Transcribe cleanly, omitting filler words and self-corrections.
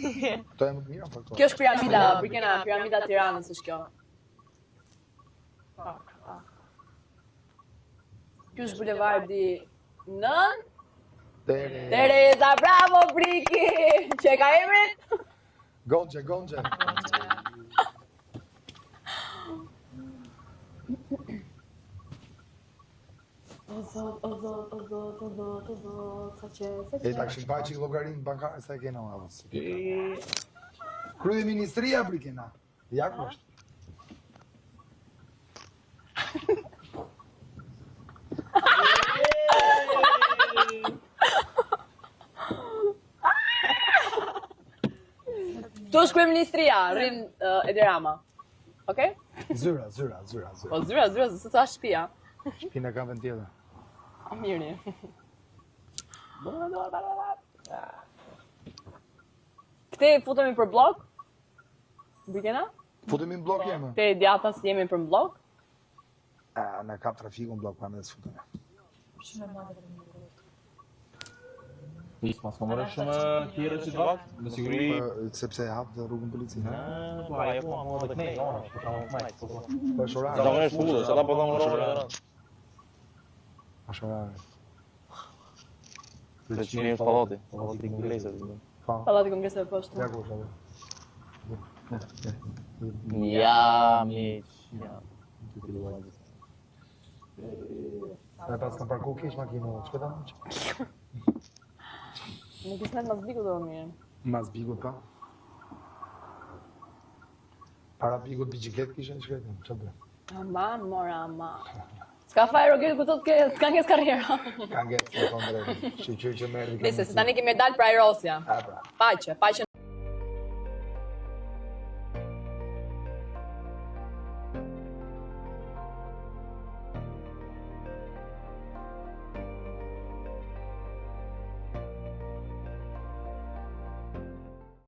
Këto e më të mira, po këto. Kjo është piramida, Brikena, piramida Tiranës është kjo. Ky është bulevardi Nën Tereza, bravo Briki! Që ka emrin? Gonxhe. O zot, sa që... E ta këshim pa që llogarinë bankare sa e kena avës. Kryeministria Brikena. Ja ku është. Tu është kryeministria, rrin Edi Rama. Okej? Zyra. Po zyra, se sa shtëpia. Shpina ka vend tjetër. Mirë. Këte futemi për blog? Brikena? Futemi në blok jemë. Te djatas jemi për blog? Na kap trafiku në blok pa me dhe s'futemi. Nisë mas më shumë tjere që të vakë, me siguri... Sepse hap dhe rrugën polici. Po, ajo po, më dhe kënej, po ta më kënej. Po është orare. Sa më është pullë, sa ta po ta më orare. Është orare. Dhe që një është palati i kongresët. Pallati i Kongreseve poshtë. Ja ku është atë. Ja, miq. Ja. E pas në parku kish makinë, që këta në që? Në kismet mas biku do mirë. Mas bigut pa. Para bigut biciklet kishe në shkretin, që dhe? Ama. S'ka faj Roger ku thot s'ka nges karriera. Ka nge, në tonë drejtë, që që merë. Nise, se tani kemi dalë pra Aerosja. Pra. Paqe